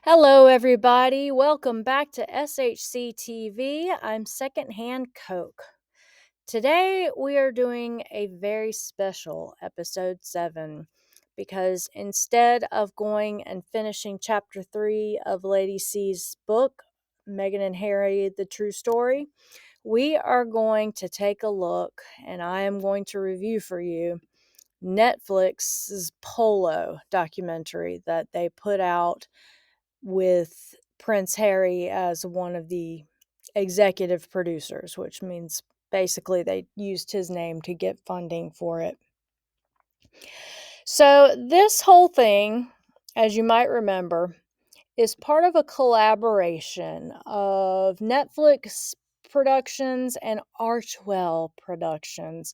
Hello, everybody. Welcome back to SHCTV. I'm Secondhand Coke. Today, we are doing a very special episode 7 because instead of going and finishing chapter 3 of Lady C's book, Meghan and Harry, The True Story, we are going to take a look and I am going to review for you Netflix's POLO documentary that they put out with Prince Harry as one of the executive producers, which means basically they used his name to get funding for it. So, this whole thing, as you might remember, is part of a collaboration of Netflix Productions and Archwell Productions.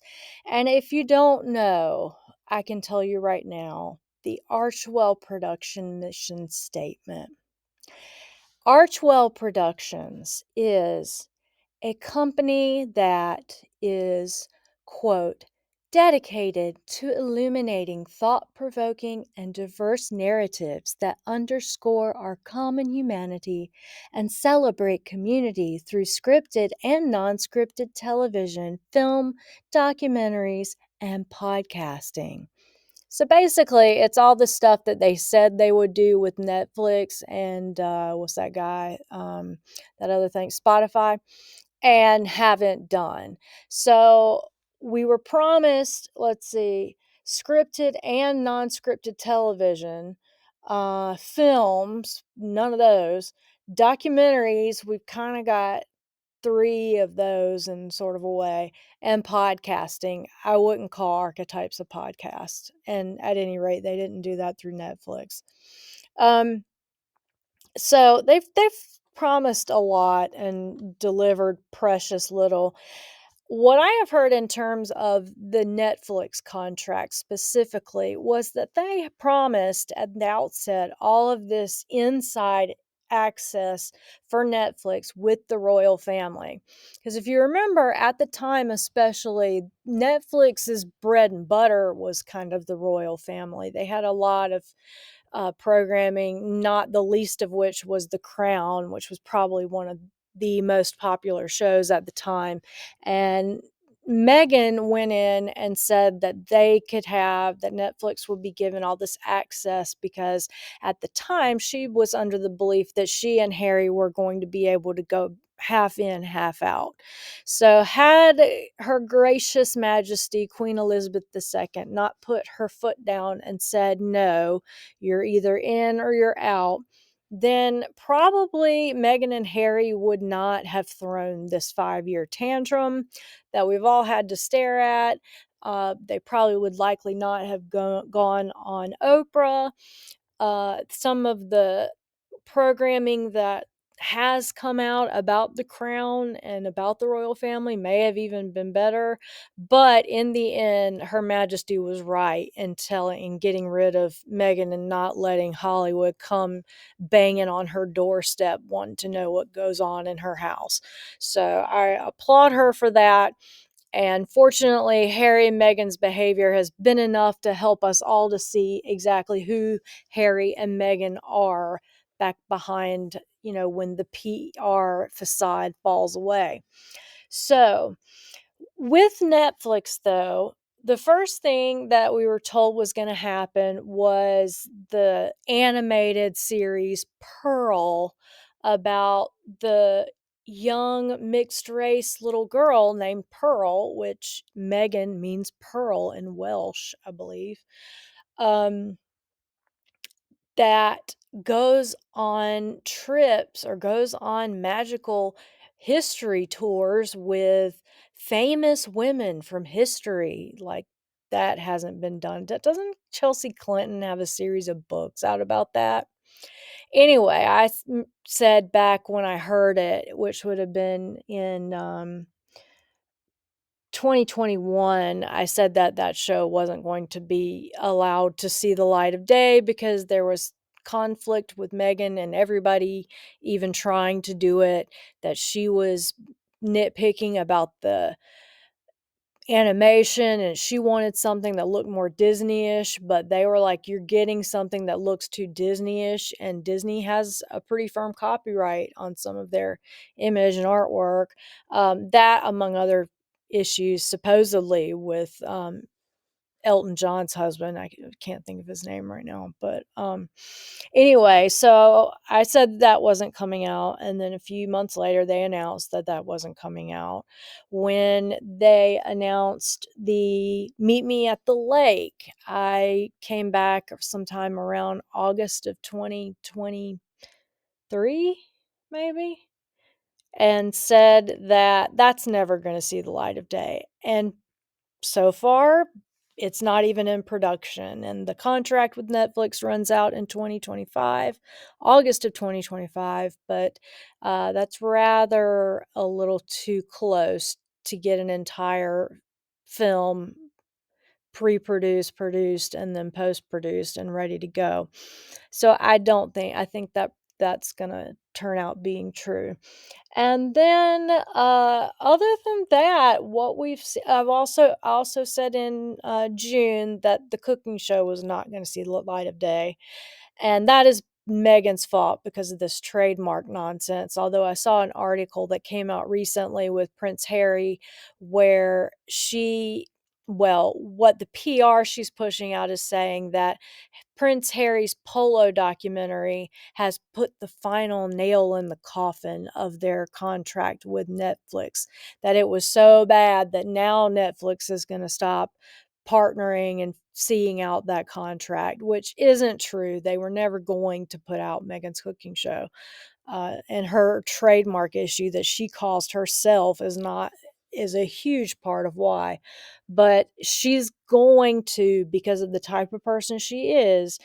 And if you don't know, I can tell you right now the Archwell Production mission statement. Archwell Productions is a company that is, quote, dedicated to illuminating thought-provoking and diverse narratives that underscore our common humanity and celebrate community through scripted and non-scripted television, film, documentaries, and podcasting. So basically, it's all the stuff that they said they would do with Netflix and what's that guy? That other thing, Spotify, and haven't done. So we were promised, let's see, scripted and non-scripted television, films, none of those. Documentaries, we've kind of got 3 of those in sort of a way, and podcasting. I wouldn't call Archetypes a podcast, and at any rate, they didn't do that through Netflix. So they've promised a lot and delivered precious little. What I have heard in terms of the Netflix contract specifically was that they promised at the outset all of this inside access for Netflix with the royal family. Because if you remember, at the time especially, Netflix's bread and butter was kind of the royal family. They had a lot of programming, not the least of which was The Crown, which was probably one of the most popular shows at the time. And Meghan went in and said that that Netflix would be given all this access because at the time she was under the belief that she and Harry were going to be able to go half in, half out. So, had Her Gracious Majesty Queen Elizabeth II not put her foot down and said, no, you're either in or you're out, then probably Meghan and Harry would not have thrown this 5-year tantrum that we've all had to stare at. They probably would likely not have gone on Oprah. Some of the programming that has come out about the crown and about the royal family may have even been better, but in the end, Her Majesty was right in getting rid of Meghan and not letting Hollywood come banging on her doorstep wanting to know what goes on in her house. So I applaud her for that. And fortunately, Harry and Meghan's behavior has been enough to help us all to see exactly who Harry and Meghan are back behind, when the PR facade falls away. So, with Netflix, though, the first thing that we were told was going to happen was the animated series Pearl about the young mixed race little girl named Pearl, which Megan means pearl in Welsh, I believe. That goes on trips or goes on magical history tours with famous women from history. Like, that hasn't been done. Doesn't Chelsea Clinton have a series of books out about that? Anyway, said back when I heard it, which would have been in 2021, I said that that show wasn't going to be allowed to see the light of day because there was conflict with Meghan and everybody even trying to do it, that she was nitpicking about the animation, and she wanted something that looked more Disney-ish, but they were like, "You're getting something that looks too Disney-ish," and Disney has a pretty firm copyright on some of their image and artwork. That among other issues supposedly with, Elton John's husband. I can't think of his name right now, but, anyway, so I said that wasn't coming out, and then a few months later, they announced that that wasn't coming out. When they announced the Meet Me at the Lake, I came back sometime around August of 2023, maybe, and said that that's never gonna see the light of day, and so far, it's not even in production, and the contract with Netflix runs out in 2025, August of 2025, but, that's rather a little too close to get an entire film pre-produced, produced, and then post-produced and ready to go. So I think that that's gonna turn out being true. And then, other than that, what I also said in, June that the cooking show was not gonna see the light of day, and that is Megan's fault because of this trademark nonsense, although I saw an article that came out recently with Prince Harry where what the PR she's pushing out is saying that Prince Harry's Polo documentary has put the final nail in the coffin of their contract with Netflix, that it was so bad that now Netflix is gonna stop partnering and seeing out that contract, which isn't true. They were never going to put out Megan's cooking show. And her trademark issue that she caused herself is a huge part of why. But she's going to, because of the type of person she is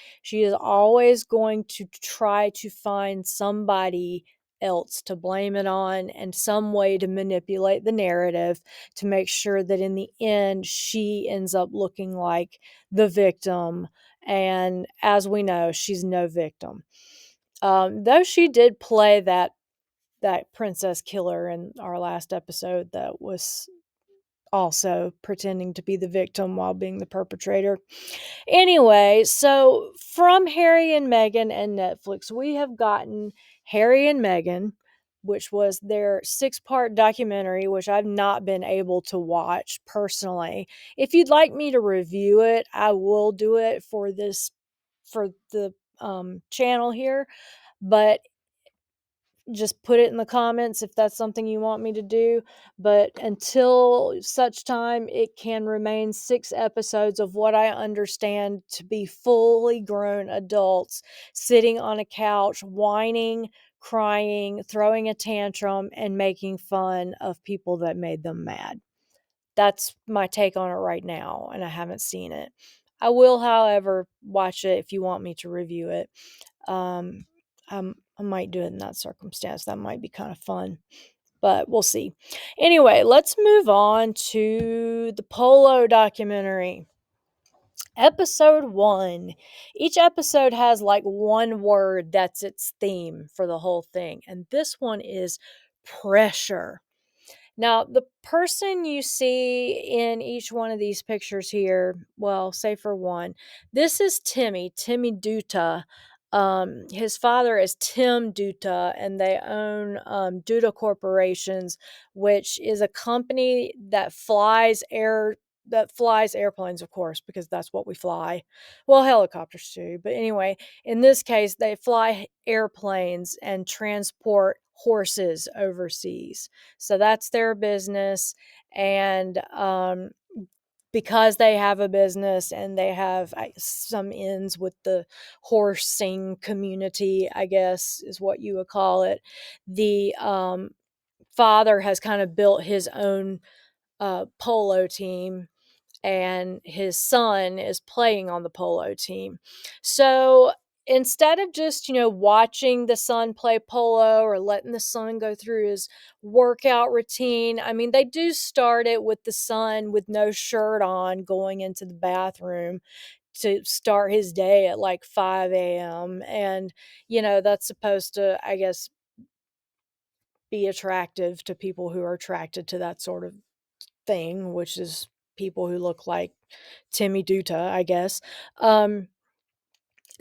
always going to try to find somebody else to blame it on and some way to manipulate the narrative to make sure that in the end she ends up looking like the victim. And as we know, she's no victim. Though she did play that princess killer in our last episode that was also pretending to be the victim while being the perpetrator. Anyway, so from Harry and Meghan and Netflix, we have gotten Harry and Meghan, which was their 6-part documentary, which I've not been able to watch personally. If you'd like me to review it, I will do it for the channel here, but just put it in the comments if that's something you want me to do. But until such time, it can remain 6 episodes of what I understand to be fully grown adults sitting on a couch, whining, crying, throwing a tantrum, and making fun of people that made them mad. That's my take on it right now, and I haven't seen it. I will, however, watch it if you want me to review it. Um, I might do it in that circumstance. That might be kind of fun, but we'll see. Anyway, let's move on to the Polo documentary. Episode 1. Each episode has like one word that's its theme for the whole thing, and this one is pressure. Now, the person you see in each one of these pictures here, well, say for one, this is Timmy Duta. His father is Tim Duta, and they own Duta Corporations, which is a company that flies airplanes, of course, because that's what we fly. Well, helicopters too, but anyway, in this case, they fly airplanes and transport horses overseas. So that's their business. And because they have a business and they have some ends with the horsing community, I guess is what you would call it, the father has kind of built his own polo team, and his son is playing on the polo team. So instead of just, watching the son play polo or letting the son go through his workout routine, I mean, they do start it with the son with no shirt on going into the bathroom to start his day at like 5 a.m. And, that's supposed to, I guess, be attractive to people who are attracted to that sort of thing, which is people who look like Timmy Duta, I guess. Um,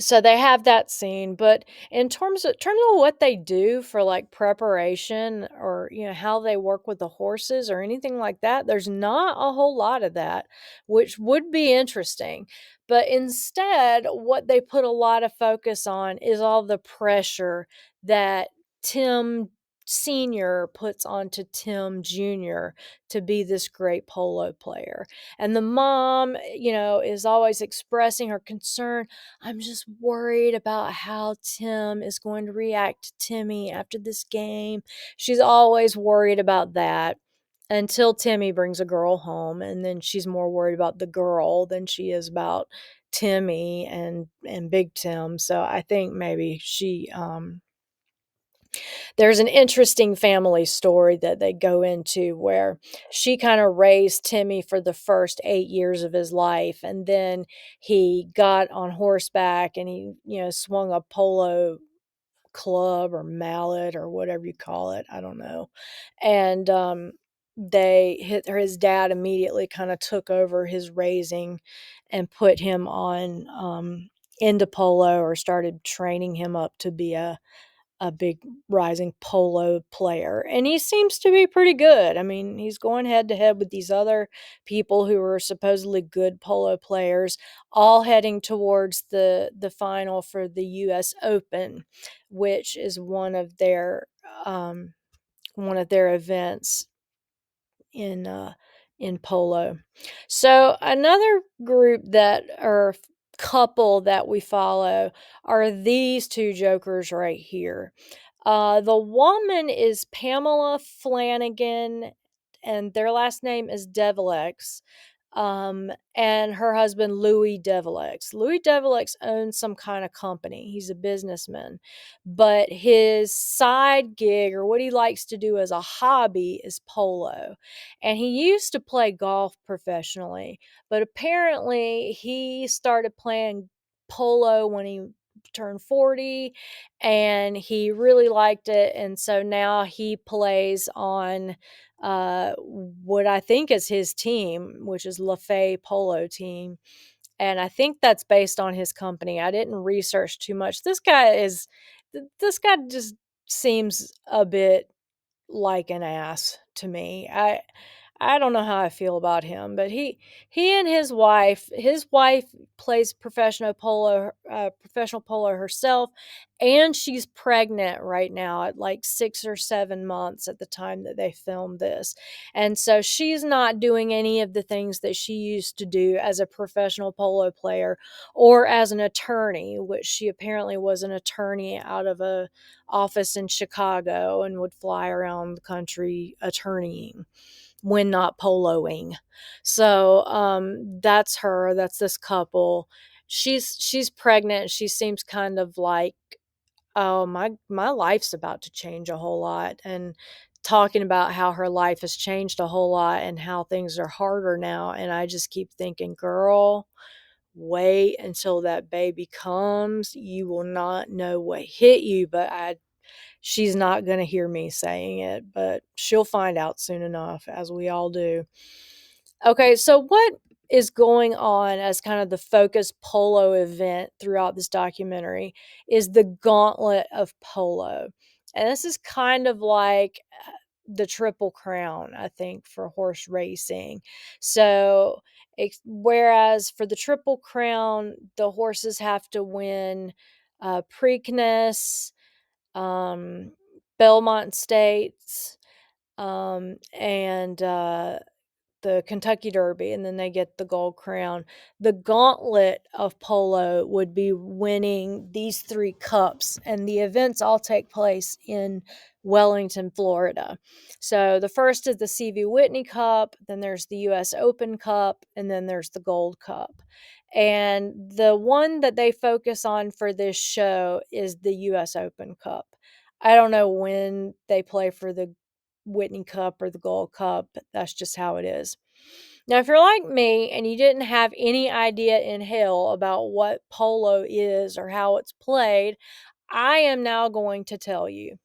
so they have that scene, but in terms of what they do for, like, preparation or, how they work with the horses or anything like that, there's not a whole lot of that, which would be interesting. But instead, what they put a lot of focus on is all the pressure that Tim Senior puts onto Tim Junior to be this great polo player. And the mom, is always expressing her concern. I'm just worried about how Tim is going to react to Timmy after this game. She's always worried about that until Timmy brings a girl home, and then she's more worried about the girl than she is about Timmy and Big Tim. So I think maybe there's an interesting family story that they go into where she kind of raised Timmy for the first 8 years of his life, and then he got on horseback and he, swung a polo club or mallet or whatever you call it, I don't know. And, his dad immediately kinda took over his raising and put him on, into polo, or started training him up to be a big rising polo player, and he seems to be pretty good. I mean, he's going head to head with these other people who are supposedly good polo players, all heading towards the final for the US Open, which is one of their events in polo. So another group that or couple that we follow are these two jokers right here. The woman is Pamela Flanagan, and their last name is Devaleix. And her husband, Louis Devaleix. Louis Devaleix owns some kind of company. He's a businessman, but his side gig, or what he likes to do as a hobby, is polo. And he used to play golf professionally, but apparently he started playing polo when he turned 40, and he really liked it. And so now he plays on what I think is his team, which is LaFay Polo Team. And I think that's based on his company. I didn't research too much. This guy just seems a bit like an ass to me. I don't know how I feel about him, but he and his wife plays professional polo herself, and she's pregnant right now at like 6 or 7 months at the time that they filmed this. And so she's not doing any of the things that she used to do as a professional polo player or as an attorney, which she apparently was an attorney out of a office in Chicago and would fly around the country attorneying when not poloing. So that's her. That's this couple. She's pregnant. She seems kind of like, oh, my life's about to change a whole lot, and talking about how her life has changed a whole lot and how things are harder now. And I just keep thinking, girl, wait until that baby comes. You will not know what hit you, but she's not going to hear me saying it, but she'll find out soon enough, as we all do. Okay, so what is going on as kind of the focus polo event throughout this documentary is the Gauntlet of Polo. And this is kind of like the Triple Crown, I think, for horse racing. So, whereas for the Triple Crown, the horses have to win Preakness, um, Belmont States, and the Kentucky Derby, and then they get the Gold Crown. The Gauntlet of Polo would be winning these 3 cups, and the events all take place in Wellington, Florida. So the first is the C.V. Whitney Cup, then there's the U.S. Open Cup, and then there's the Gold Cup. And the one that they focus on for this show is the U.S. Open Cup. I don't know when they play for the Whitney Cup or the Gold Cup. That's just how it is. Now, if you're like me and you didn't have any idea in hell about what polo is or how it's played, I am now going to tell you.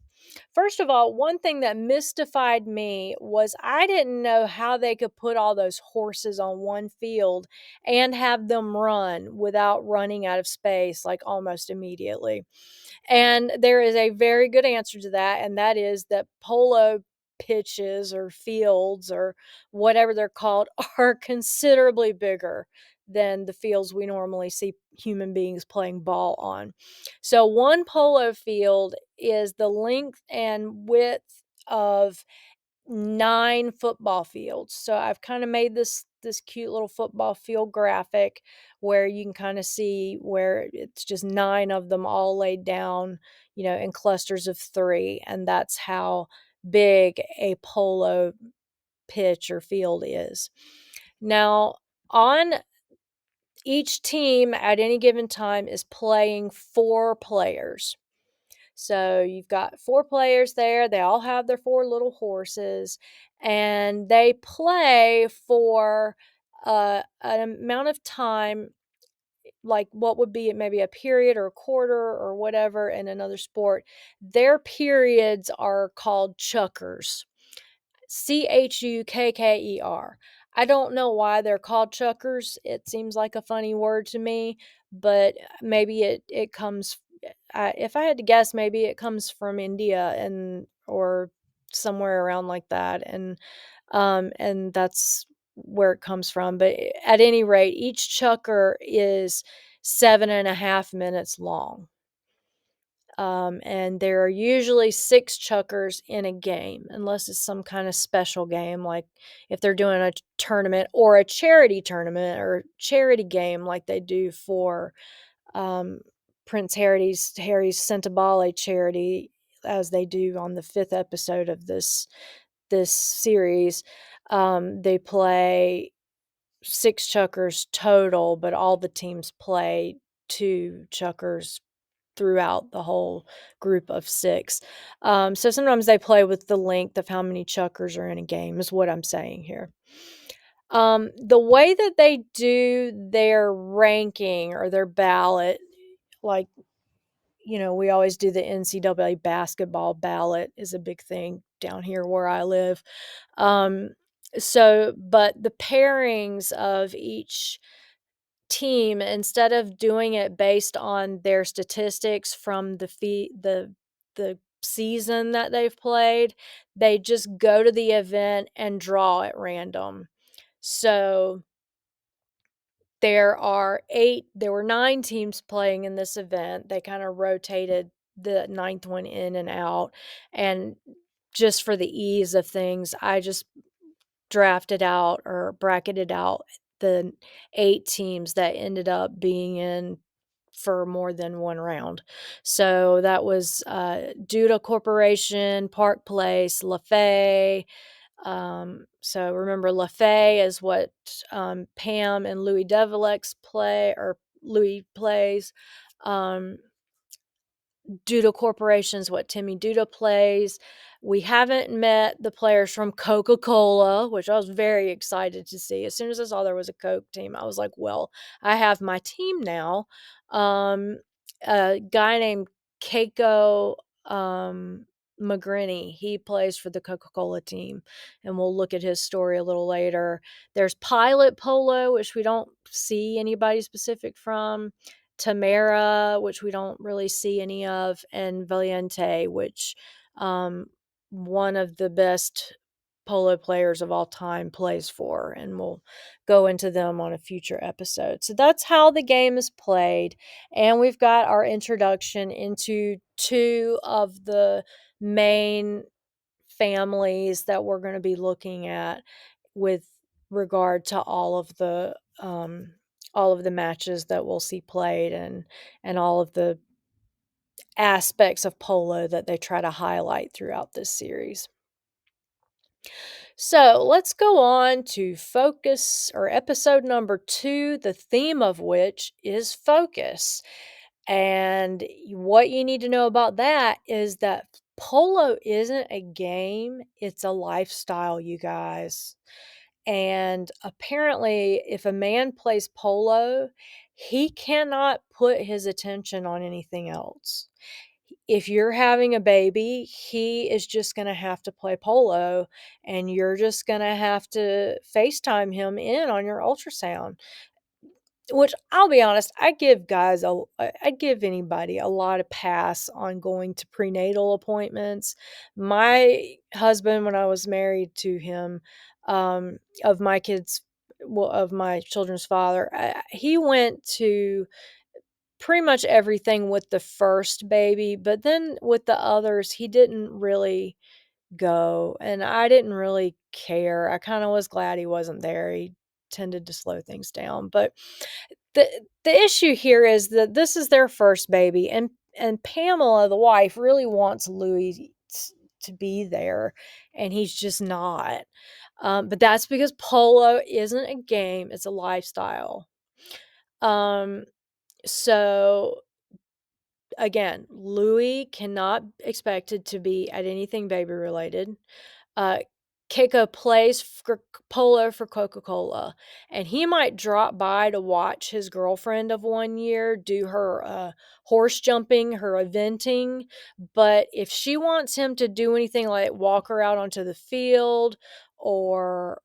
First of all, one thing that mystified me was I didn't know how they could put all those horses on one field and have them run without running out of space, like, almost immediately. And there is a very good answer to that, and that is that polo pitches or fields or whatever they're called are considerably bigger than the fields we normally see human beings playing ball on. So one polo field is the length and width of 9 football fields. So I've kinda made this cute little football field graphic where you can kinda see where it's just 9 of them all laid down, in clusters of 3, and that's how big a polo pitch or field is. Now, on each team at any given time is playing 4 players. So you've got 4 players there, they all have their 4 little horses, and they play for, an amount of time, like what would be maybe a period or a quarter or whatever in another sport. Their periods are called chukkers. Chukker. I don't know why they're called chukkers. It seems like a funny word to me, but maybe it comes if I had to guess, maybe it comes from India and or somewhere around like that, and that's where it comes from. But at any rate, each chukker is 7.5 minutes long. And there are usually 6 chukkers in a game, unless it's some kind of special game, like if they're doing a tournament or a charity tournament or charity game like they do for um, Prince Harry's Sentabale charity, as they do on the 5th episode of this series. They play 6 chukkers total, but all the teams play 2 chukkers throughout the whole group of 6. So sometimes they play with the length of how many chukkers are in a game is what I'm saying here. The way that they do their ranking or their ballot, like, we always do the NCAA basketball ballot is a big thing down here where I live. Um, but the pairings of each team, instead of doing it based on their statistics from the season that they've played, they just go to the event and draw at random. So there were 9 teams playing in this event. They kinda rotated the ninth one in and out, and just for the ease of things, I just drafted out or bracketed out the 8 teams that ended up being in for more than 1 round. So that was, Duda Corporation, Park Place, LaFay. So remember LaFay is what, Pam and Louis Devaleix play or Louis plays. Um, Duda Corporation's what Timmy Duda plays. We haven't met the players from Coca-Cola, which I was very excited to see. As soon as I saw there was a Coke team, I was like, "Well, I have my team now." Um, a guy named Keiko, McGrinney, he plays for the Coca-Cola team, and we'll look at his story a little later. There's Pilot Polo, which we don't see anybody specific from. Tamara, which we don't really see any of, and Valiente, which, um, one of the best polo players of all time plays for, and we'll go into them on a future episode. So that's how the game is played, and we've got our introduction into 2 of the main families that we're gonna be looking at with regard to all of the matches that we'll see played and all of the aspects of polo that they try to highlight throughout this series. So let's go on to focus or episode number 2, the theme of which is focus. And what you need to know about that is that polo isn't a game, it's a lifestyle, you guys. And apparently, if a man plays polo, he cannot put his attention on anything else. if you're having a baby, he is just gonna have to play polo, and you're just gonna have to FaceTime him in on your ultrasound. Which, I'll be honest, I'd give anybody a lot of pass on going to prenatal appointments. My husband, when I was married to him, of my kids well, of my children's father, he went to pretty much everything with the first baby, but then with the others, he didn't really go, and I didn't really care. I kinda was glad he wasn't there. He tended to slow things down, but the the issue here is that this is their first baby, and Pamela, the wife, really wants Louis to be there, and he's just not. But that's because polo isn't a game, it's a lifestyle. Um, so again, Louis cannot expected to be at anything baby related. Uh, Keiko plays for polo for Coca-Cola, and he might drop by to watch his girlfriend of 1 year do her, horse jumping, her eventing, but if she wants him to do anything like walk her out onto the field or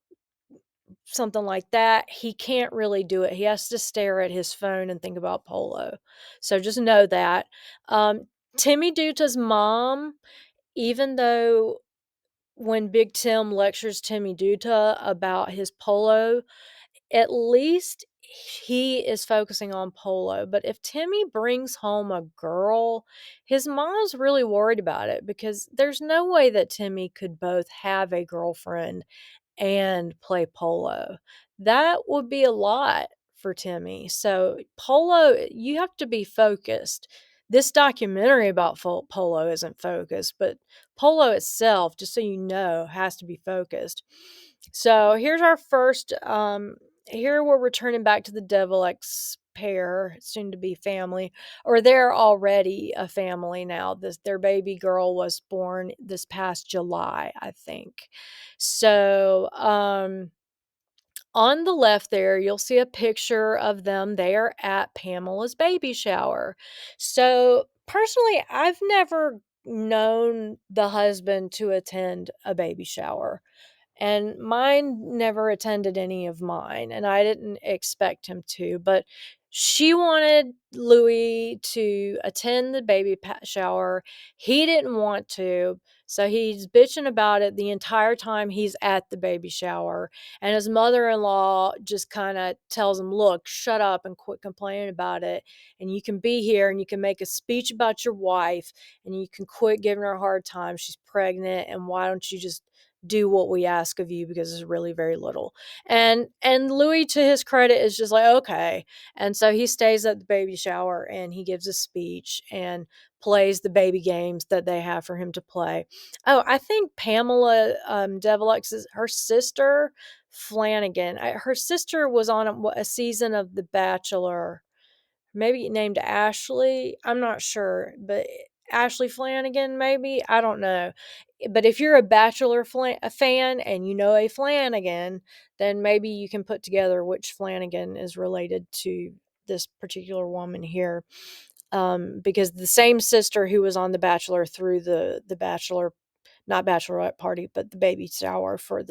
something like that, he can't really do it. He has to stare at his phone and think about polo. So just know that. Um, Timmy Duta's mom, even though when Big Tim lectures Timmy Duta about his polo, at least he is focusing on polo. But if Timmy brings home a girl, his mom's really worried about it because there's no way that Timmy could both have a girlfriend and play polo. That would be a lot for Timmy. So, polo, you have to be focused. This documentary about polo isn't focused, but polo itself, just so you know, has to be focused. So, here's our first here we're returning back to the Devaleix pair, soon to be family, or they're already a family now. Their baby girl was born this past July, I think. So, on the left there, you'll see a picture of them. They are at Pamela's baby shower. So, personally, I've never known the husband to attend a baby shower. And mine never attended any of mine, and I didn't expect him to, but she wanted Louis to attend the baby shower. He didn't want to, so he's bitching about it the entire time he's at the baby shower. And his mother-in-law just kind of tells him, "Look, shut up and quit complaining about it. And you can be here and you can make a speech about your wife and you can quit giving her a hard time. She's pregnant, and why don't you just do what we ask of you because it's really very little." And Louis, to his credit, is just like, okay. And so he stays at the baby shower and he gives a speech and plays the baby games that they have for him to play. Oh, I think Pamela Devalex's her sister Flanagan. Her sister was on a season of The Bachelor, maybe named Ashley. I'm not sure, but Ashley Flanagan, maybe. I don't know. But if you're a Bachelor a fan and you know a Flanagan, then maybe you can put together which Flanagan is related to this particular woman here. Because the same sister who was on The Bachelor through the Bachelor, not bachelorette party, but the baby shower for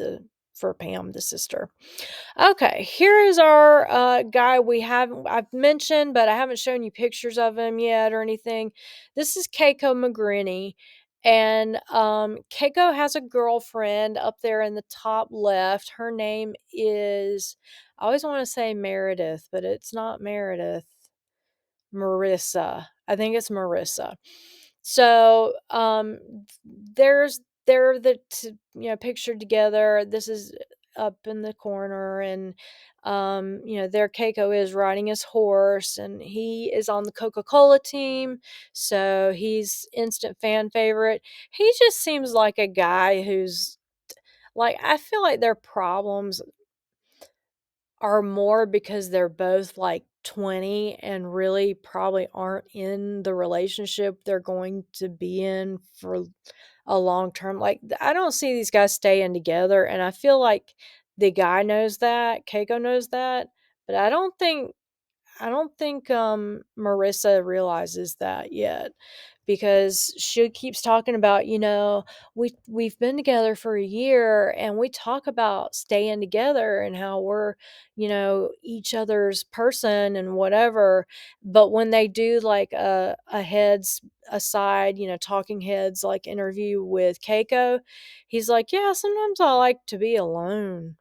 Pam, the sister. Okay, here is our guy I've mentioned, but I haven't shown you pictures of him yet or anything. This is Keiko McGrinney, and Keiko has a girlfriend up there in the top left. Her name is, I always want to say Meredith, but it's not Meredith. Marissa. I think it's Marissa. So, they're pictured together. This is up in the corner, and there Keiko is riding his horse, and he is on the Coca-Cola team, so he's instant fan favorite. He just seems like a guy who's like, I feel like their problems are more because they're both like 20 and really probably aren't in the relationship they're going to be in for a long term. Like, I don't see these guys staying together, and I feel like the guy knows that, Keiko knows that, but I don't think Marissa realizes that yet. because she keeps talking about, we've been together for a year and we talk about staying together and how we're, each other's person and whatever. But when they do like a heads aside, talking heads like interview with Keiko, he's like, yeah, sometimes I like to be alone.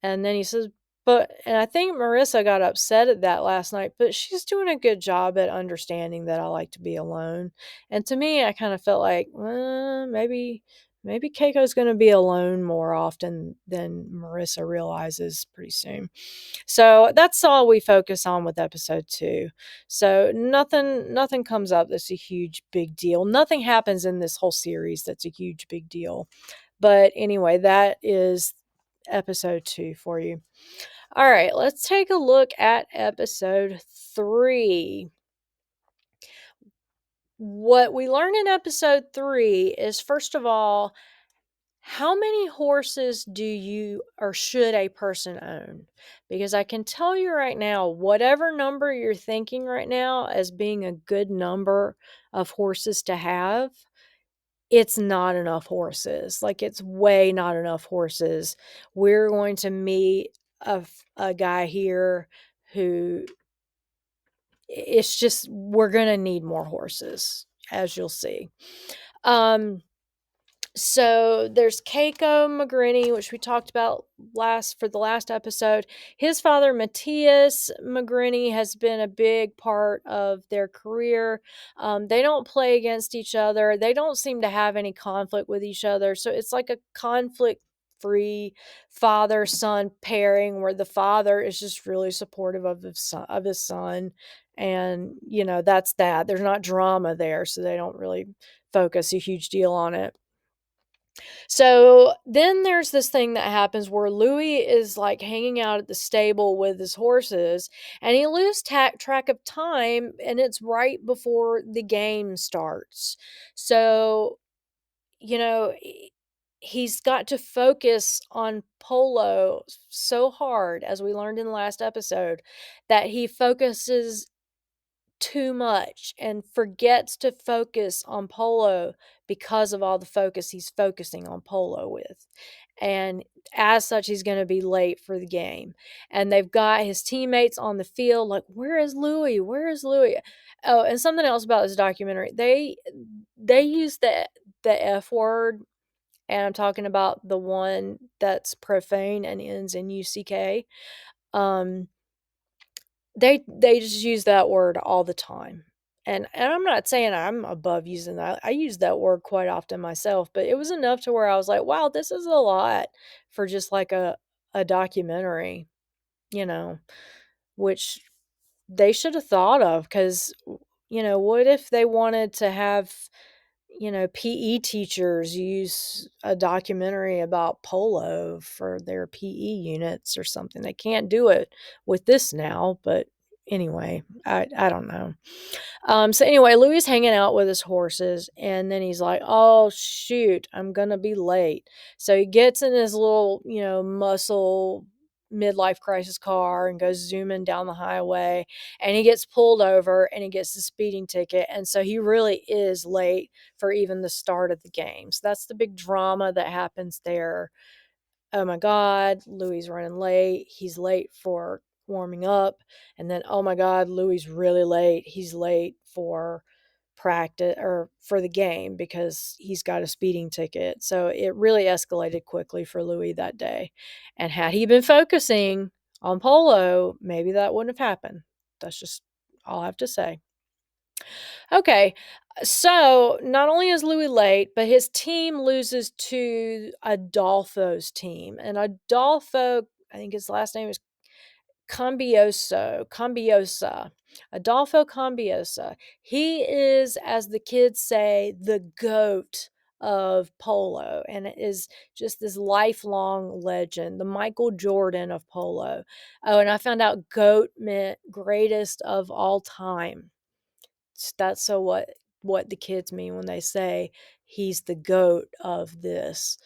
And then he says, and I think Marissa got upset at that last night, but she's doing a good job at understanding that I like to be alone. And to me, I kind of felt like, maybe Keiko's going to be alone more often than Marissa realizes pretty soon. So that's all we focus on with episode 2. So nothing comes up that's a huge big deal. Nothing happens in this whole series that's a huge big deal. But anyway, that is episode 2 for you. All right, let's take a look at episode 3. What we learn in episode 3 is, first of all, how many horses do you or should a person own? Because I can tell you right now, whatever number you're thinking right now as being a good number of horses to have, it's not enough horses. Like, it's way not enough horses. We're going to meet a guy here who, it's just, we're going to need more horses, as you'll see. So there's Keiko McGrinny, which we talked about for the last episode. His father, Matthias McGrinny, has been a big part of their career. They don't play against each other. They don't seem to have any conflict with each other. So it's like a conflict-free father-son pairing where the father is just really supportive of his son. And, that's that. There's not drama there, so they don't really focus a huge deal on it. So then there's this thing that happens where Louis is like hanging out at the stable with his horses, and he loses track of time, and it's right before the game starts. So, he's got to focus on Polo so hard, as we learned in the last episode, that he focuses too much and forgets to focus on Polo because of all the focus he's focusing on Polo with. And as such, he's going to be late for the game. And they've got his teammates on the field like, where is Louis? Where is Louis? Oh, and something else about this documentary. They use the F word, and I'm talking about the one that's profane and ends in UCK. They just use that word all the time. And I'm not saying I'm above using that. I use that word quite often myself, but it was enough to where I was like, wow, this is a lot for just like a documentary, which they should have thought of, because, what if they wanted to have, PE teachers use a documentary about polo for their PE units or something? They can't do it with this now, but anyway, I don't know. So anyway, Louis is hanging out with his horses, and then he's like, oh shoot, I'm gonna be late. So he gets in his little, muscle midlife crisis car and goes zooming down the highway, and he gets pulled over and he gets the speeding ticket. And so he really is late for even the start of the game. So that's the big drama that happens there. Oh my God, Louis running late. He's late for warming up. And then, oh my God, Louis really late. He's late for practice or for the game because he's got a speeding ticket. So it really escalated quickly for Louis that day. And had he been focusing on polo, maybe that wouldn't have happened. That's just all I have to say. Okay, so not only is Louis late, but his team loses to Adolfo's team. And Adolfo, I think his last name is Cambiosa. Adolfo Cambiosa. He is, as the kids say, the GOAT of polo, and it is just this lifelong legend, the Michael Jordan of polo. Oh, and I found out GOAT meant greatest of all time. That's so what the kids mean when they say he's the GOAT of this.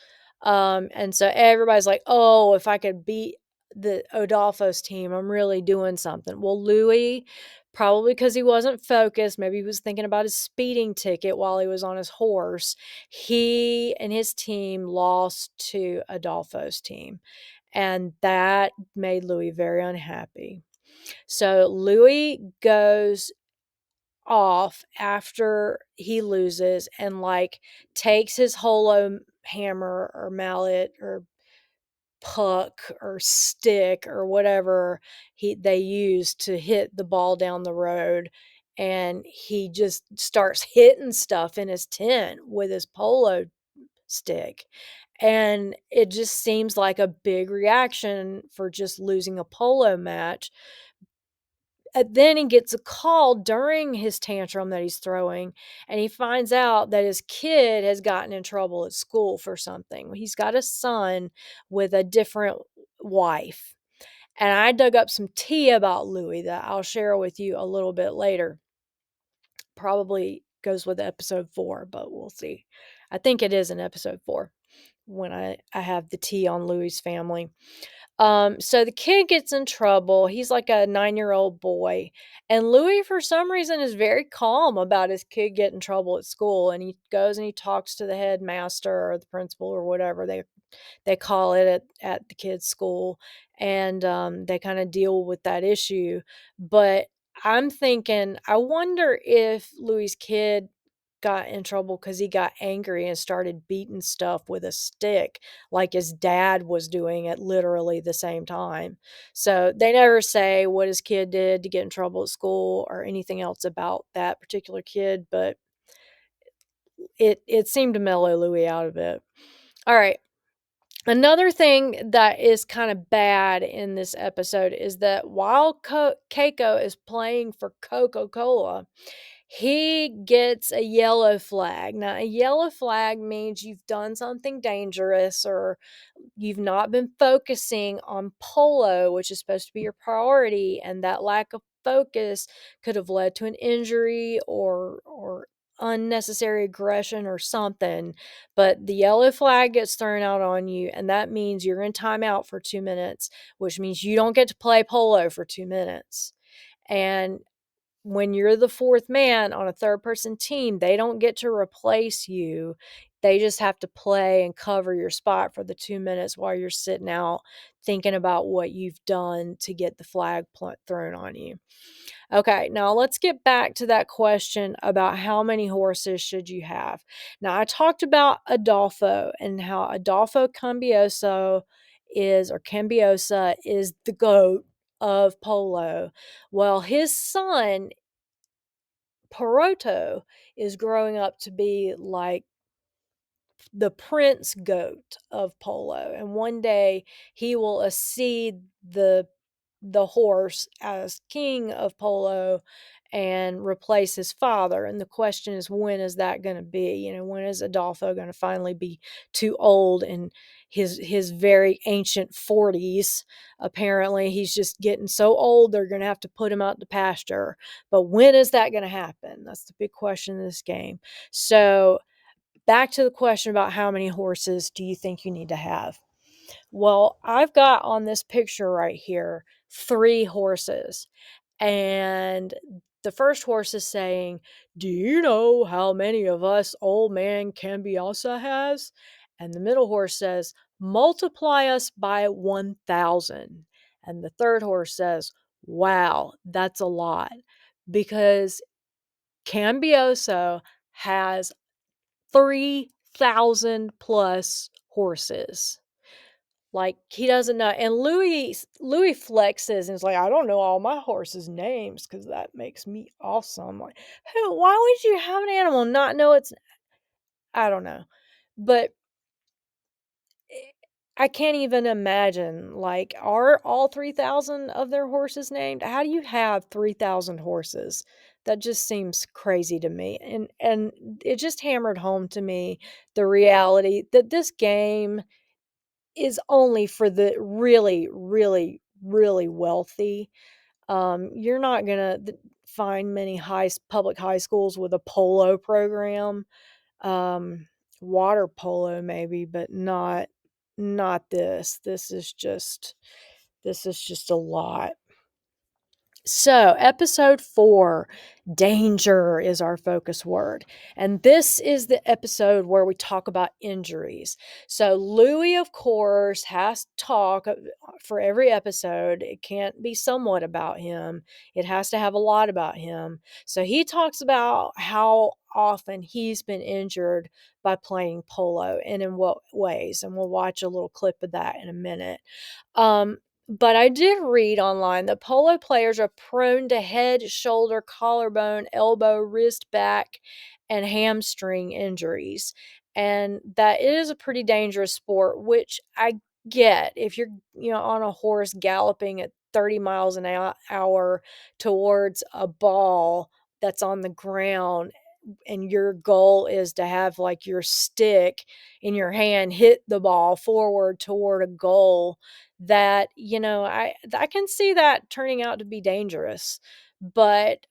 And so everybody's like, oh, if I could beat the Adolfo's team, I'm really doing something. Well, Louis Probably because he wasn't focused, maybe he was thinking about his speeding ticket while he was on his horse. He and his team lost to Adolfo's team, and that made Louis very unhappy. So Louis goes off after he loses and, like, takes his holo hammer or mallet or puck or stick or whatever they use to hit the ball down the road, and he just starts hitting stuff in his tent with his polo stick, and it just seems like a big reaction for just losing a polo match. Then he gets a call during his tantrum that he's throwing, and he finds out that his kid has gotten in trouble at school for something. He's got a son with a different wife. And I dug up some tea about Louis that I'll share with you a little bit later. Probably goes with episode 4, but we'll see. I think it is in episode 4 when I have the tea on Louis' family. So the kid gets in trouble. He's like a 9-year-old boy. And Louis, for some reason, is very calm about his kid getting in trouble at school. And he goes and he talks to the headmaster or the principal or whatever they call it at the kid's school. And they kind of deal with that issue. But I'm thinking, I wonder if Louis' kid got in trouble because he got angry and started beating stuff with a stick like his dad was doing at literally the same time. So they never say what his kid did to get in trouble at school or anything else about that particular kid, but it seemed to mellow Louis out a bit. All right. Another thing that is kind of bad in this episode is that while Keiko is playing for Coca-Cola, he gets a yellow flag. Now, a yellow flag means you've done something dangerous or you've not been focusing on polo, which is supposed to be your priority, and that lack of focus could have led to an injury or unnecessary aggression or something. But the yellow flag gets thrown out on you, and that means you're in timeout for 2 minutes, which means you don't get to play polo for 2 minutes. And when you're the fourth man on a third person team, they don't get to replace you. They just have to play and cover your spot for the 2 minutes while you're sitting out thinking about what you've done to get the flag thrown on you. Okay, now let's get back to that question about how many horses should you have. Now, I talked about Adolfo and how Adolfo Cambioso Cambiosa is the GOAT of polo. Well, his son Poroto is growing up to be like the prince goat of polo, and one day he will accede the horse as king of polo and replace his father. And the question is, when is that going to be? When is Adolfo going to finally be too old in his very ancient 40s? Apparently he's just getting so old they're going to have to put him out to pasture. But when is that going to happen? That's the big question in this game. So back to the question about how many horses do you think you need to have? Well, I've got on this picture right here 3 horses. And the first horse is saying, "Do you know how many of us old man Cambiosa has?" And the middle horse says, "Multiply us by 1,000." And the third horse says, "Wow, that's a lot." Because Cambioso has 3,000 plus horses. Like, he doesn't know. And Louis flexes and is like, "I don't know all my horses' names because that makes me awesome." Like, why would you have an animal and not know it's I don't know. But eh, I can't even imagine, like, are all 3,000 of their horses named? How do you have 3,000 horses? That just seems crazy to me. And it just hammered home to me the reality that this game is only for the really, really, really wealthy. You're not gonna find many public high schools with a polo program. Um, Water polo maybe, but not this. This is just a lot. So, episode 4, danger is our focus word. And this is the episode where we talk about injuries. So, Louis, of course, has to talk for every episode. It can't be somewhat about him, it has to have a lot about him. So, he talks about how often he's been injured by playing polo and in what ways. And we'll watch a little clip of that in a minute. Um, but I did read online that polo players are prone to head, shoulder, collarbone, elbow, wrist, back, and hamstring injuries. And that is a pretty dangerous sport, which I get if you're, on a horse galloping at 30 miles an hour towards a ball that's on the ground, and your goal is to have like your stick in your hand hit the ball forward toward a goal, that I can see that turning out to be dangerous. But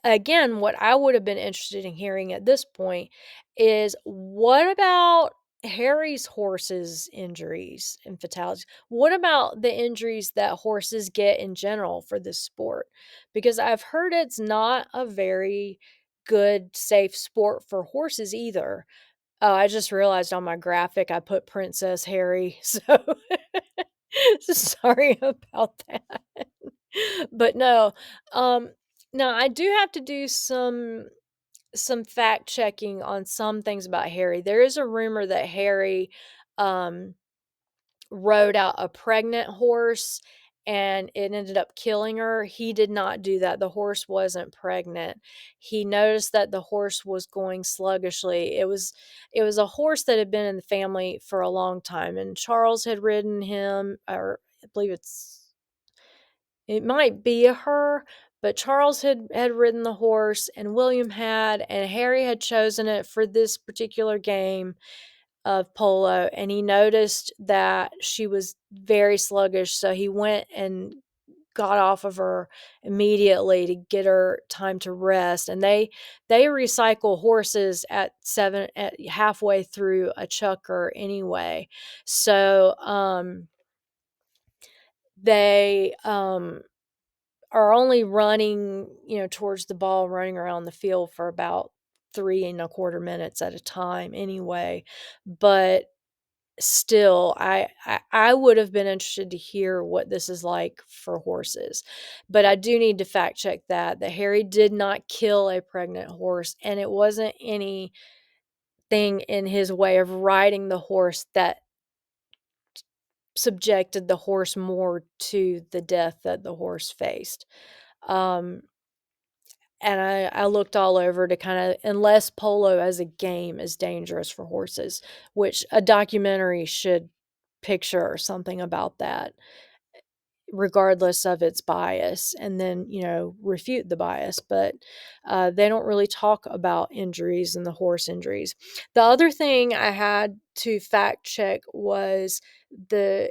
again, what I would have been interested in hearing at this point is, what about Harry's horse's injuries and fatalities? What about the injuries that horses get in general for this sport? Because I've heard it's not a very good, safe sport for horses either. Oh, I just realized on my graphic I put Princess Harry, so sorry about that. But no, um, now I do have to do some fact checking on some things about Harry. There is a rumor that Harry, um, rode out a pregnant horse and it ended up killing her. He did not do that. The horse wasn't pregnant. He noticed that the horse was going sluggishly. It was a horse that had been in the family for a long time, and Charles had ridden him, or I believe it might be a her, but Charles had ridden the horse and William had, and Harry had chosen it for this particular game of polo, and he noticed that she was very sluggish, so he went and got off of her immediately to get her time to rest. And they recycle horses at halfway through a chukker anyway. So they are only running, towards the ball, running around the field for about 3 1/4 minutes at a time anyway. But still, I would have been interested to hear what this is like for horses. But I do need to fact check that Harry did not kill a pregnant horse, and it wasn't anything in his way of riding the horse that subjected the horse more to the death that the horse faced. Um, and I looked all over to kinda, unless polo as a game is dangerous for horses, which a documentary should picture something about that, regardless of its bias, and then, refute the bias. But, they don't really talk about injuries and the horse injuries. The other thing I had to fact check was the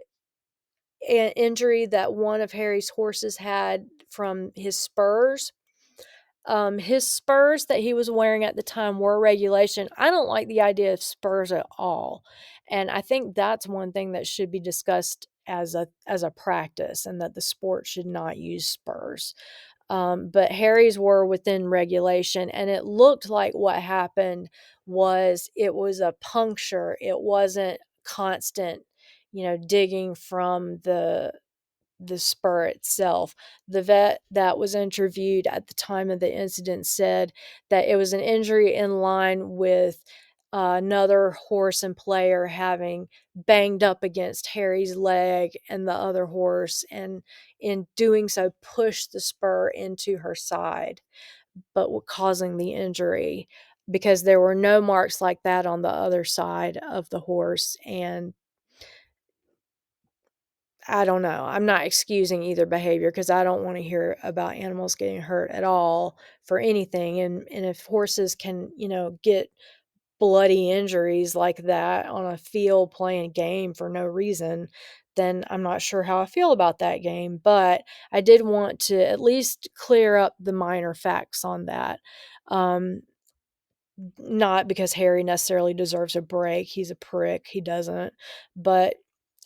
injury that one of Harry's horses had from his spurs. His spurs that he was wearing at the time were regulation. I don't like the idea of spurs at all, and I think that's one thing that should be discussed as a practice, and that the sport should not use spurs. But Harry's were within regulation, and it looked like what happened was it was a puncture. It wasn't constant, digging from the spur itself. The vet that was interviewed at the time of the incident said that it was an injury in line with another horse and player having banged up against Harry's leg and the other horse, and in doing so pushed the spur into her side, but causing the injury, because there were no marks like that on the other side of the horse. And I don't know. I'm not excusing either behavior, because I don't wanna hear about animals getting hurt at all for anything. And if horses can, get bloody injuries like that on a field playing a game for no reason, then I'm not sure how I feel about that game. But I did want to at least clear up the minor facts on that. Um, Not because Harry necessarily deserves a break, he's a prick, he doesn't. But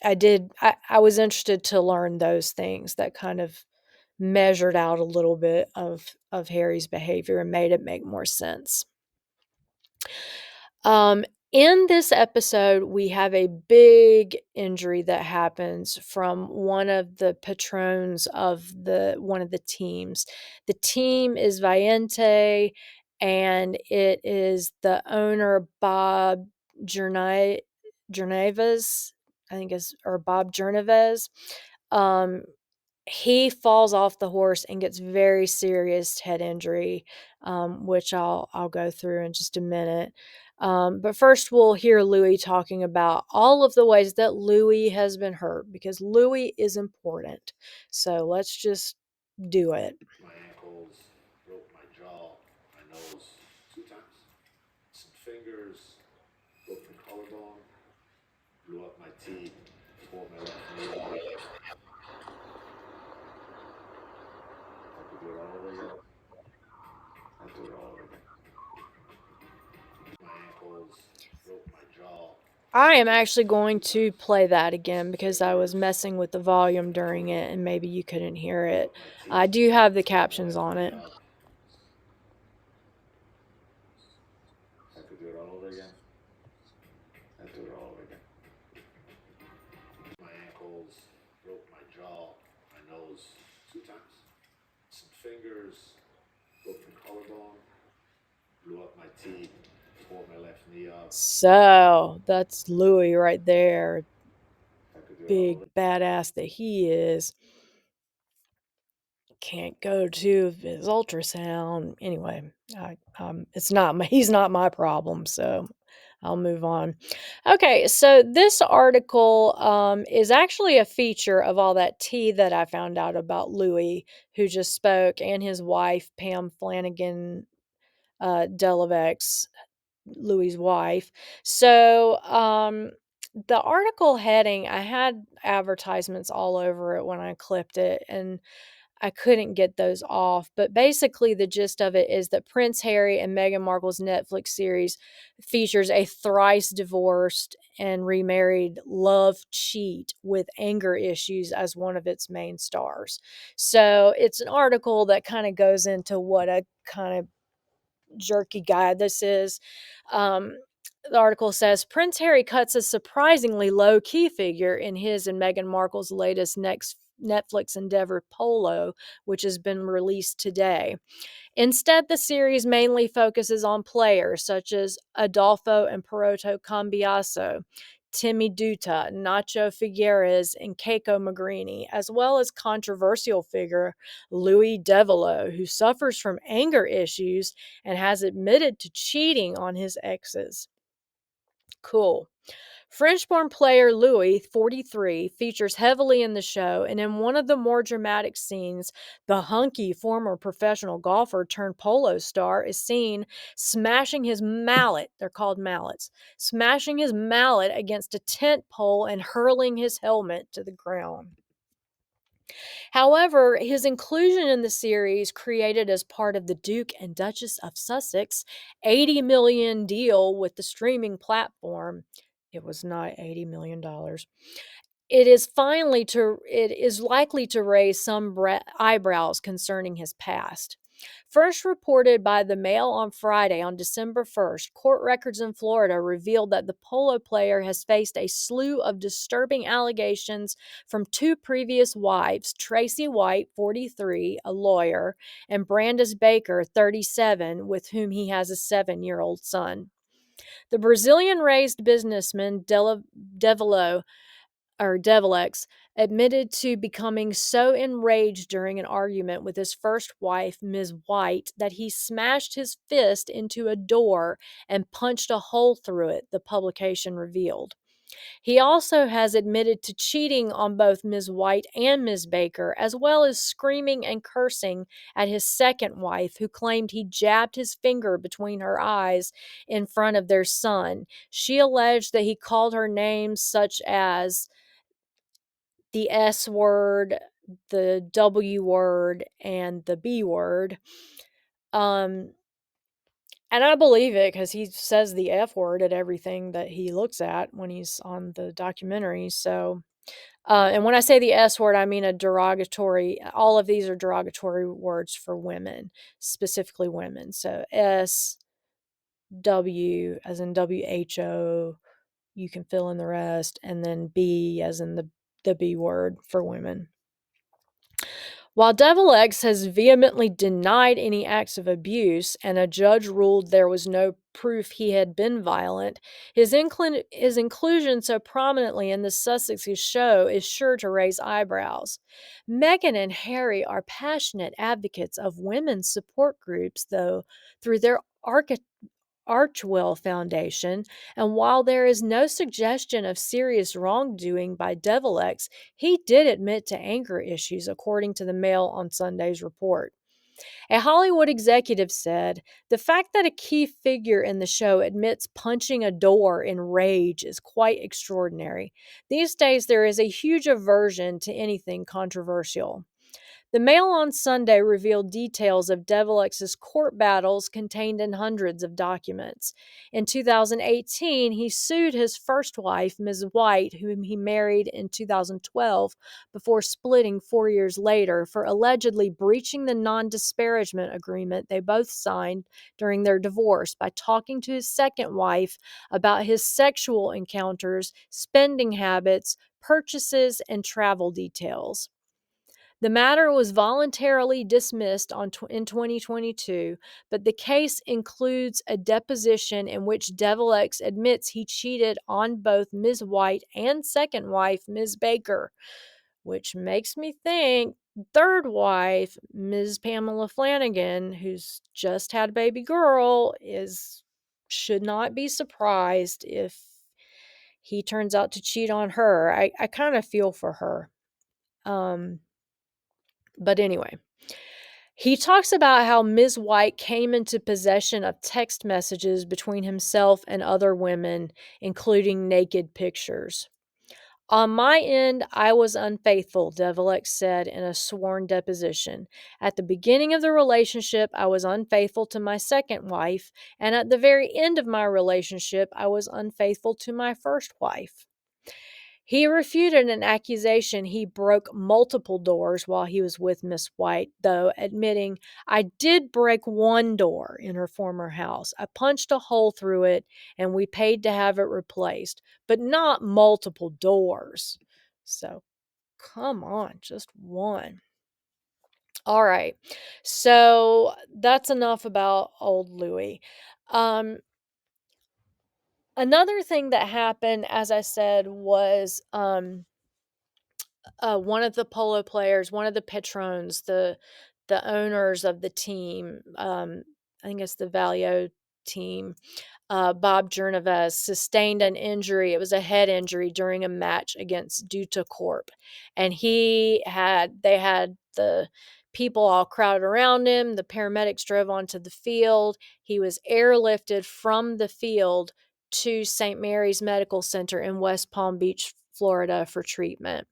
I was interested to learn those things that kind of measured out a little bit of Harry's behavior and made it make more sense. Um, in this episode, we have a big injury that happens from one of the patrons of one of the teams. The team is Viente, and it is the owner Bob Journayvaz, I think is or Bob Journayvaz. Um, he falls off the horse and gets very serious head injury, which I'll go through in just a minute. But first, we'll hear Louis talking about all of the ways that Louis has been hurt because Louis is important. So let's just do it. My ankles, broke my jaw, my nose 2 times. Some fingers, broke my collarbone, blew up my teeth, tore my left knee out. I could do it all over again. I'd do it all over again. My ankles, broke my jaw. I am actually going to play that again because I was messing with the volume during it and maybe you couldn't hear it. I do have the captions on it. I could do it all over again. I'd do it all over again. My ankles, broke my jaw, my nose 2 times. Some fingers, broke my collarbone, blew up my teeth, tore my left knee out. So that's Louis right there. I could do it all Big over. badass that he is. Can't go to his ultrasound. Anyway, he's not my problem, so I'll move on. Okay, so this article is actually a feature of all that tea that I found out about Louis, who just spoke, and his wife, Pam Flanagan Delavec's, Louis's wife. So the article heading, I had advertisements all over it when I clipped it, and I couldn't get those off. But basically, the gist of it is that Prince Harry and Meghan Markle's Netflix series features a thrice divorced and remarried love cheat with anger issues as one of its main stars. So it's an article that kind of goes into what a kind of jerky guy this is. Um, the article says Prince Harry cuts a surprisingly low key figure in his and Meghan Markle's latest next Netflix endeavor, Polo, which has been released today. Instead, the series mainly focuses on players such as Adolfo and Peroto Cambiaso, Timmy Duta, Nacho Figueres, and Keiko Magrini, as well as controversial figure Louis Devaleix, who suffers from anger issues and has admitted to cheating on his exes. Cool. French-born player Louis, 43, features heavily in the show, and in one of the more dramatic scenes, the hunky former professional golfer turned polo star is seen smashing his mallet, they're called mallets, smashing his mallet against a tent pole and hurling his helmet to the ground. However, his inclusion in the series, created as part of the Duke and Duchess of Sussex $80 million deal with the streaming platform, it was not $80 million. It is likely to raise some eyebrows concerning his past. First reported by the Mail on Friday on December 1st, court records in Florida revealed that the polo player has faced a slew of disturbing allegations from two previous wives, Tracy White, 43, a lawyer, and Brandis Baker, 37, with whom he has a 7-year-old son. The Brazilian-raised businessman Devaleix admitted to becoming so enraged during an argument with his first wife, Ms. White, that he smashed his fist into a door and punched a hole through it, the publication revealed. He also has admitted to cheating on both Ms. White and Ms. Baker, as well as screaming and cursing at his second wife, who claimed he jabbed his finger between her eyes in front of their son. She alleged that he called her names such as the S word, the W word, and the B word. Um, and I believe it because he says the F word at everything that he looks at when he's on the documentary. So And when I say the S word, I mean a derogatory, all of these are derogatory words for women, specifically women. So SW as in WHO, you can fill in the rest, and then B as in the B word for women. While Devaleix has vehemently denied any acts of abuse and a judge ruled there was no proof he had been violent, his inclusion so prominently in the Sussexes show is sure to raise eyebrows. Meghan and Harry are passionate advocates of women's support groups, though, through their Archwell Foundation, and while there is no suggestion of serious wrongdoing by Devaleix, he did admit to anger issues, according to the Mail on Sunday's report. A Hollywood executive said, "The fact that a key figure in the show admits punching a door in rage is quite extraordinary. These days, there is a huge aversion to anything controversial." The Mail on Sunday revealed details of Devalex's court battles contained in hundreds of documents. In 2018, he sued his first wife, Ms. White, whom he married in 2012, before splitting 4 years later, for allegedly breaching the non disparagement agreement they both signed during their divorce by talking to his second wife about his sexual encounters, spending habits, purchases, and travel details. The matter was voluntarily dismissed in 2022, but the case includes a deposition in which Devaleix admits he cheated on both Ms. White and second wife, Ms. Baker, which makes me think third wife, Ms. Pamela Flanagan, who's just had a baby girl, is should not be surprised if he turns out to cheat on her. I kind of feel for her. But anyway, he talks about how Ms. White came into possession of text messages between himself and other women, including naked pictures. "On my end, I was unfaithful," Devaleix said in a sworn deposition. "At the beginning of the relationship, I was unfaithful to my second wife, and at the very end of my relationship, I was unfaithful to my first wife." He refuted an accusation he broke multiple doors while he was with Miss White, though, admitting, "I did break one door in her former house. I punched a hole through it and we paid to have it replaced, but not multiple doors." So, come on, just one. All right. So, that's enough about old Louis. Um, Another thing that happened, as I said, was one of the polo players, one of the patrons, the owners of the team, I think it's the Valio team, Bob Journayvaz, sustained an injury. It was a head injury during a match against Duta Corp. And they had the people all crowded around him. The paramedics drove onto the field. He was airlifted from the field to St. Mary's Medical Center in West Palm Beach, Florida for treatment.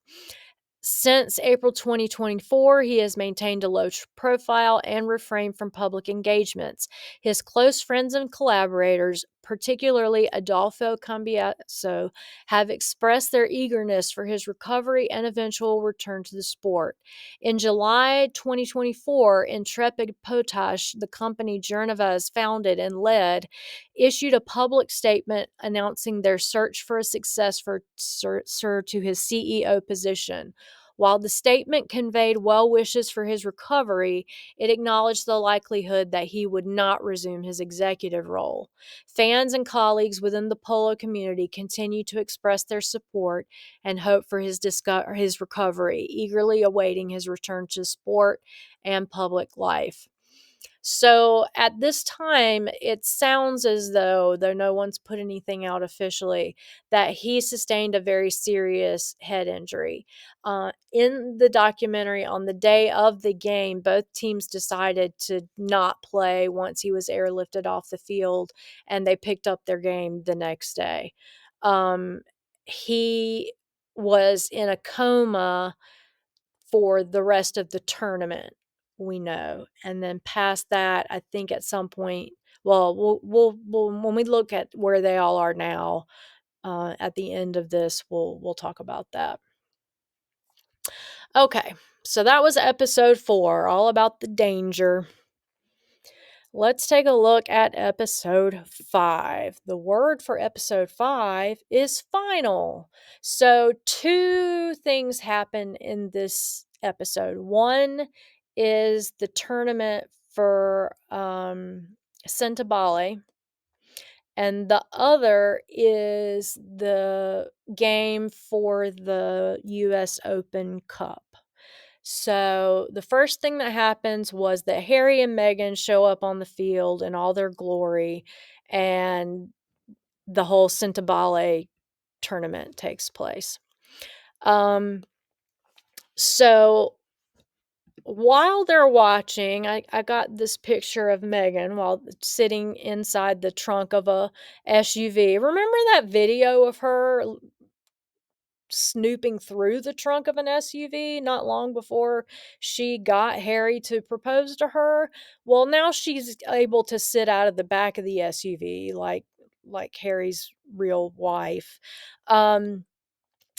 Since April 2024, he has maintained a low profile and refrained from public engagements. His close friends and collaborators, particularly Adolfo Cambiaso, have expressed their eagerness for his recovery and eventual return to the sport. In July 2024, Intrepid Potash, the company Journayvaz founded and led, issued a public statement announcing their search for a successor to his CEO position. While the statement conveyed well wishes for his recovery, it acknowledged the likelihood that he would not resume his executive role. Fans and colleagues within the polo community continue to express their support and hope for his recovery, eagerly awaiting his return to sport and public life. So at this time, it sounds as though no one's put anything out officially, that he sustained a very serious head injury. In the documentary, on the day of the game, both teams decided to not play once he was airlifted off the field, and they picked up their game the next day. He was in a coma for the rest of the tournament, we know. And then past that, I think at some point, well, we'll when we look at where they all are now, at the end of this, we'll talk about that. Okay, so that was episode 4, all about the danger. Let's take a look at episode 5. The word for episode 5 is final. So, two things happen in this episode. One is the tournament for Centabale, and the other is the game for the US Open Cup. So the first thing that happens was that Harry and Meghan show up on the field in all their glory, and the whole Cintabale tournament takes place. So while they're watching, I got this picture of Meghan while sitting inside the trunk of a SUV. Remember that video of her snooping through the trunk of an SUV not long before she got Harry to propose to her? Well, now she's able to sit out of the back of the SUV like Harry's real wife.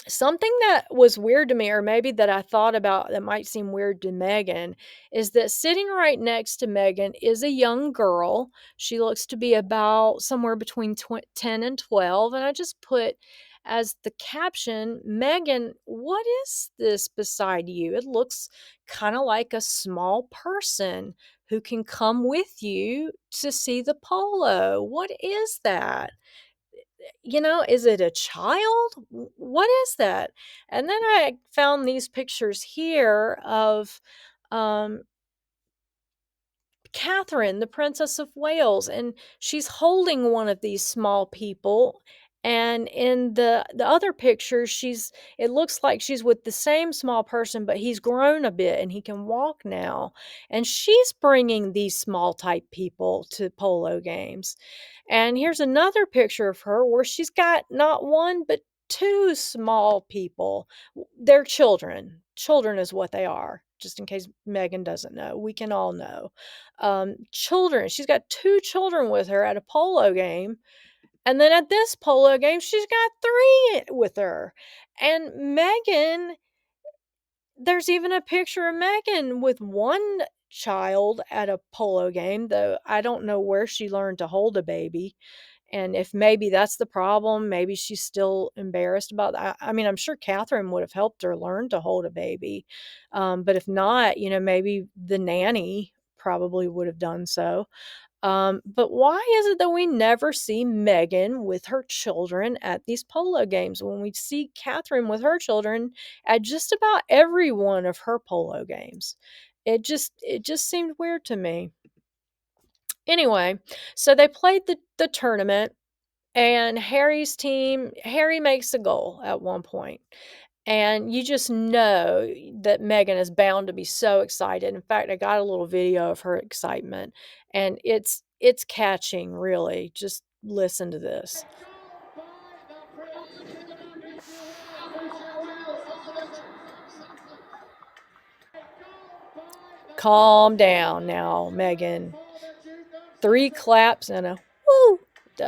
Something that was weird to me, or maybe that I thought about that might seem weird to Meghan, is that sitting right next to Meghan is a young girl. She looks to be about somewhere between 10 and 12. And I just put as the caption, Meghan, what is this beside you? It looks kind of like a small person who can come with you to see the polo. What is that? Is it a child? What is that? And then I found these pictures here of um, Catherine, the Princess of Wales, and she's holding one of these small people. And in the other picture, it looks like she's with the same small person, but he's grown a bit and he can walk now. And she's bringing these small type people to polo games. And here's another picture of her where she's got not one, but two small people. They're children. Children is what they are, just in case Meghan doesn't know. We can all know. Children. She's got two children with her at a polo game. And then at this polo game, she's got three with her. And Meghan, there's even a picture of Meghan with one child at a polo game, though I don't know where she learned to hold a baby. And if maybe that's the problem, maybe she's still embarrassed about that. I mean, I'm sure Catherine would have helped her learn to hold a baby. But if not, maybe the nanny probably would have done so. But why is it that we never see Meghan with her children at these polo games when we see Catherine with her children at just about every one of her polo games? It just seemed weird to me. Anyway, so they played the tournament, and Harry makes a goal at one point. And you just know that Meghan is bound to be so excited. In fact, I got a little video of her excitement, and it's catching, really. Just listen to this. Calm down now, Meghan. 3 claps and a woo.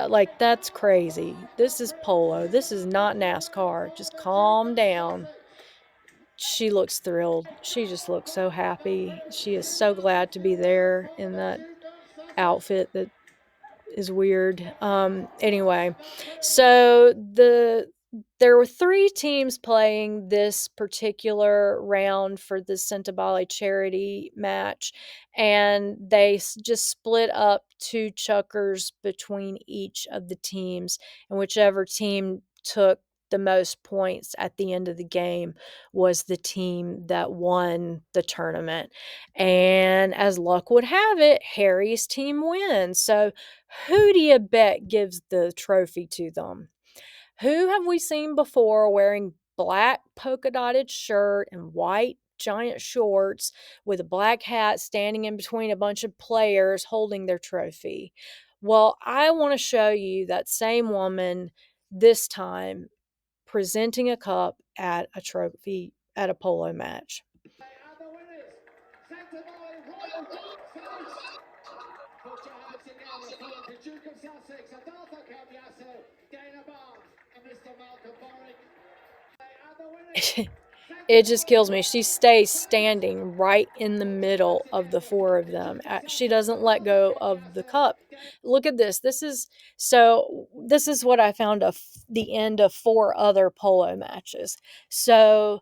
Like, that's crazy. This is polo. This is not NASCAR. Just calm down. She looks thrilled. She just looks so happy. She is so glad to be there in that outfit that is weird. Anyway, so there were 3 teams playing this particular round for the Centabale charity match, and they just split up 2 chukkers between each of the teams, and whichever team took the most points at the end of the game was the team that won the tournament. And as luck would have it, Harry's team wins. So who do you bet gives the trophy to them? Who have we seen before wearing black polka dotted shirt and white giant shorts with a black hat standing in between a bunch of players holding their trophy? Well, I want to show you that same woman this time presenting a cup at a trophy at a polo match. Put your hands together for the Duke of Sussex, Adolfo Cambiasso, Dana Barnes, and Mr. Malcolm Borwick. They are the winners. It just kills me. She stays standing right in the middle of the four of them. She doesn't let go of the cup. Look at this. This is what I found of the end of four other polo matches. So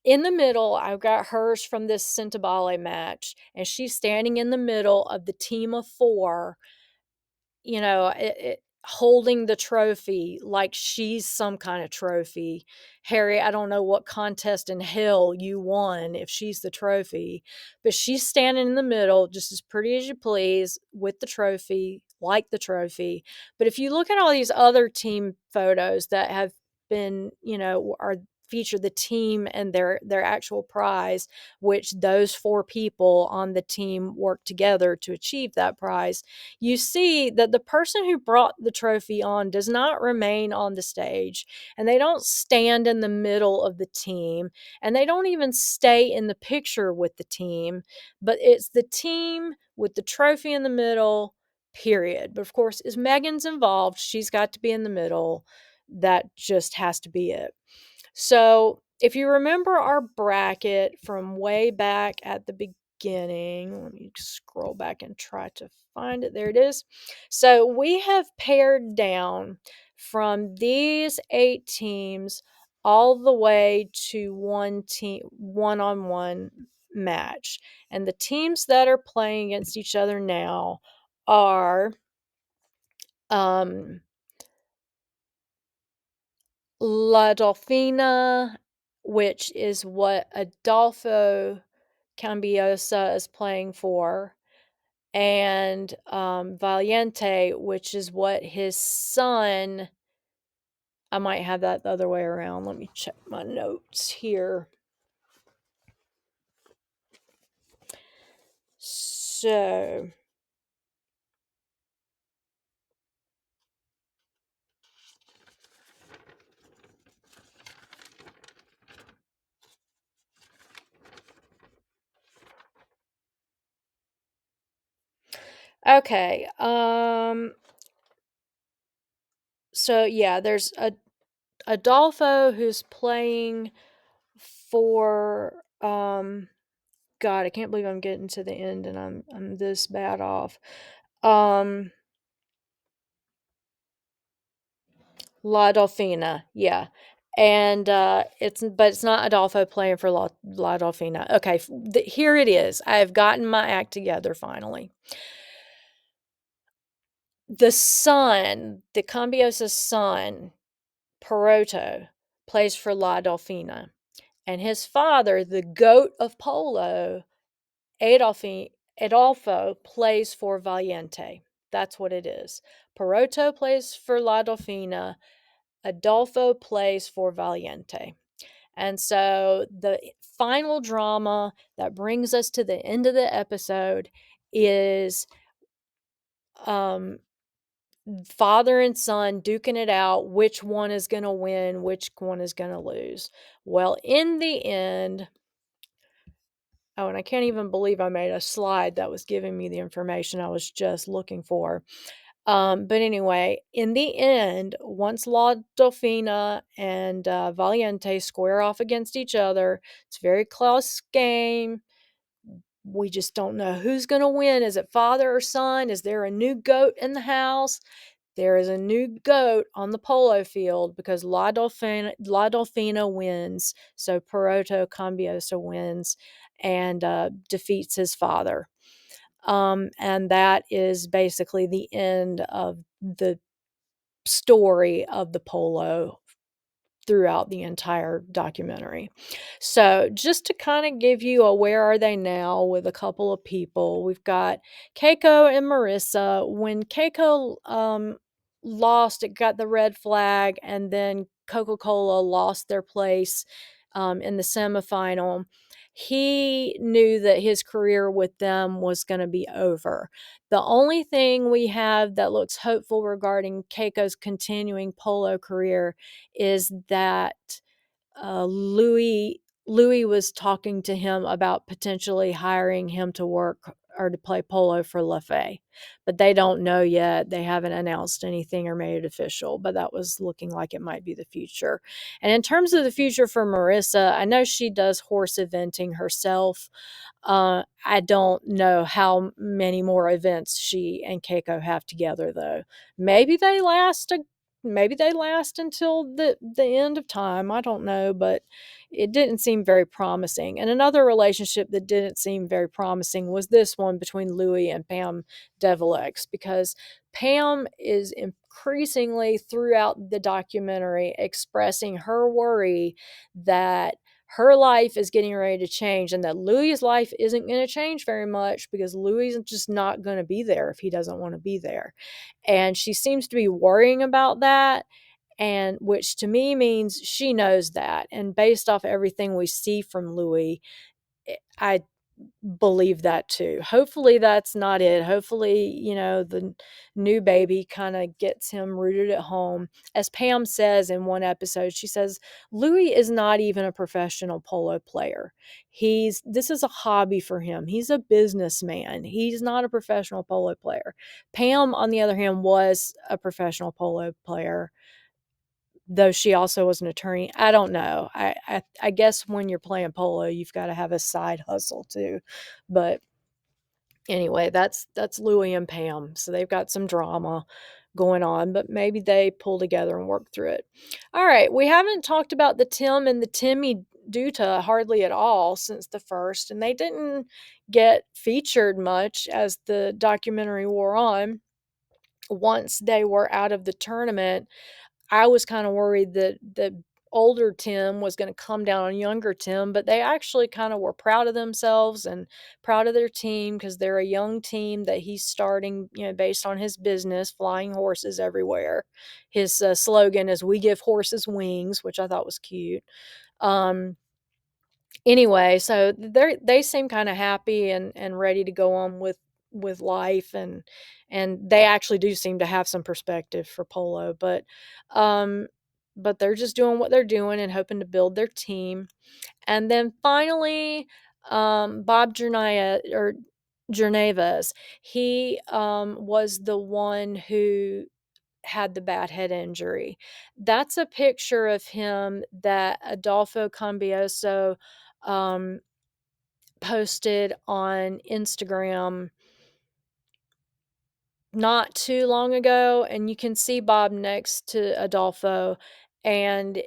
in the middle, I've got hers from this Cintabale match, and she's standing in the middle of the team of four, holding the trophy like she's some kind of trophy. Harry, I don't know what contest in hell you won if she's the trophy, but she's standing in the middle, just as pretty as you please, with the trophy, like the trophy. But if you look at all these other team photos that have been, are feature the team and their actual prize, which those four people on the team work together to achieve that prize, you see that the person who brought the trophy on does not remain on the stage, and they don't stand in the middle of the team, and they don't even stay in the picture with the team, but it's the team with the trophy in the middle, period. But of course, as Megan's involved, she's got to be in the middle. That just has to be it. So if you remember our bracket from way back at the beginning, let me scroll back and try to find it. There it is. So we have pared down from these 8 teams all the way to one team, one-on-one match. And the teams that are playing against each other now are La Dolfina, which is what Adolfo Cambiosa is playing for, and Valiente, which is what his son. I might have that the other way around. Let me check my notes here. So, okay. So yeah, there's Adolfo who's playing for God, I can't believe I'm getting to the end and I'm this bad off. La Dolfina, yeah. And it's not Adolfo playing for La Dolfina. Okay, here it is. I've gotten my act together finally. The son, the Cambiosa's son, Peroto, plays for La Dolfina. And his father, the goat of polo, Adolfo, plays for Valiente. That's what it is. Peroto plays for La Dolfina. Adolfo plays for Valiente. And so the final drama that brings us to the end of the episode is father and son duking it out, which one is going to win, which one is going to lose. Well, in the end, oh, and I can't even believe I made a slide that was giving me the information I was just looking for. But anyway, in the end, once La Dolfina and Valiente square off against each other, it's a very close game. We just don't know who's going to win. Is it father or son? Is there a new goat in the house? There is a new goat on the polo field because La Dolfina wins. So Peroto Cambiosa wins and defeats his father. And that is basically the end of the story of the polo throughout the entire documentary. So, just to kind of give you a where are they now with a couple of people, we've got Keiko and Marissa. When Keiko lost, it got the red flag, and then Coca-Cola lost their place in the semifinal. He knew that his career with them was going to be over. The only thing we have that looks hopeful regarding Keiko's continuing polo career is that Louis was talking to him about potentially hiring him to work or to play polo for Lefay. But they don't know yet. They haven't announced anything or made it official, but that was looking like it might be the future. And in terms of the future for Marissa, I know she does horse eventing herself. I don't know how many more events she and Keiko have together, though. Maybe they last a maybe they last until the end of time. I don't know, but it didn't seem very promising. And another relationship that didn't seem very promising was this one between Louis and Pam Devaleix, because Pam is increasingly throughout the documentary expressing her worry that her life is getting ready to change and that Louis's life isn't going to change very much because Louis is just not going to be there if he doesn't want to be there. And she seems to be worrying about that, and which to me means she knows that. And based off everything we see from Louis, I believe that too. Hopefully that's not it. Hopefully, the new baby kind of gets him rooted at home. As Pam says in one episode, she says, Louis is not even a professional polo player. This is a hobby for him. He's a businessman. He's not a professional polo player. Pam, on the other hand, was a professional polo player, though she also was an attorney. I don't know. I guess when you're playing polo, you've got to have a side hustle too. But anyway, that's Louie and Pam. So they've got some drama going on, but maybe they pull together and work through it. All right, we haven't talked about the Tim and the Timmy Duta hardly at all since the first, and they didn't get featured much as the documentary wore on. Once they were out of the tournament, I was kind of worried that the older Tim was going to come down on younger Tim, but they actually kind of were proud of themselves and proud of their team because they're a young team that he's starting, based on his business, flying horses everywhere. His slogan is "We give horses wings," which I thought was cute. Um, anyway, so they seem kind of happy and ready to go on with life, and they actually do seem to have some perspective for polo, um but they're just doing what they're doing and hoping to build their team. And then finally, Bob Journayvaz, he was the one who had the bad head injury. That's a picture of him that Adolfo Cambioso um, posted on Instagram not too long ago, and you can see Bob next to Adolfo, and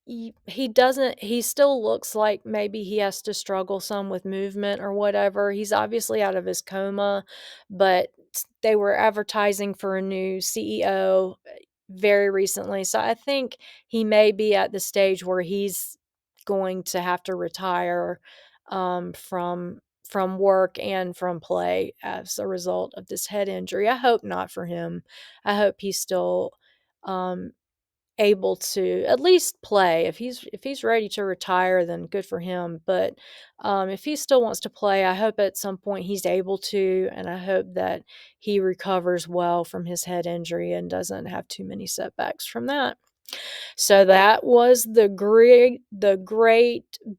he doesn't he still looks like maybe he has to struggle some with movement or whatever. He's obviously out of his coma, but they were advertising for a new CEO very recently. So I think he may be at the stage where he's going to have to retire from work and from play as a result of this head injury. I hope not for him. I hope he's still um, able to at least play. If he's ready to retire, then good for him. But if he still wants to play, I hope at some point he's able to, and I hope that he recovers well from his head injury and doesn't have too many setbacks from that. So that was the great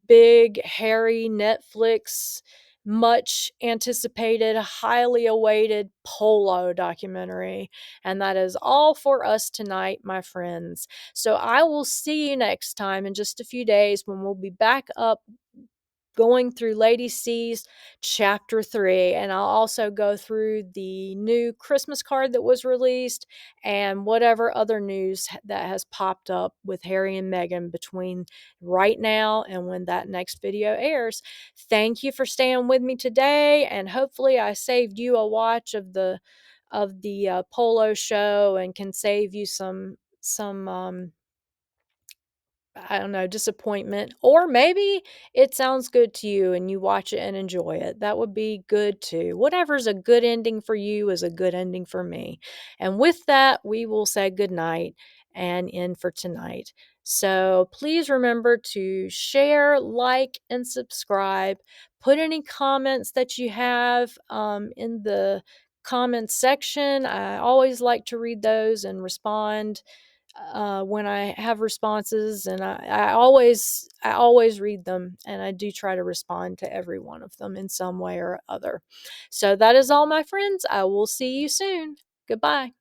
big hairy Netflix much anticipated, highly awaited Polo documentary. And that is all for us tonight, my friends. So I will see you next time in just a few days when we'll be back up going through Lady C's chapter 3, and I'll also go through the new Christmas card that was released and whatever other news that has popped up with Harry and Meghan between right now and when that next video airs. Thank you for staying with me today, and hopefully I saved you a watch of the polo show and can save you some I don't know, disappointment. Or maybe it sounds good to you and you watch it and enjoy it. That would be good too. Whatever's a good ending for you is a good ending for me. And with that, we will say good night and end for tonight. So please remember to share, like, and subscribe. Put any comments that you have in the comments section. I always like to read those and respond when I have responses, and I always read them, and I do try to respond to every one of them in some way or other. So that is all, my friends. I will see you soon. Goodbye.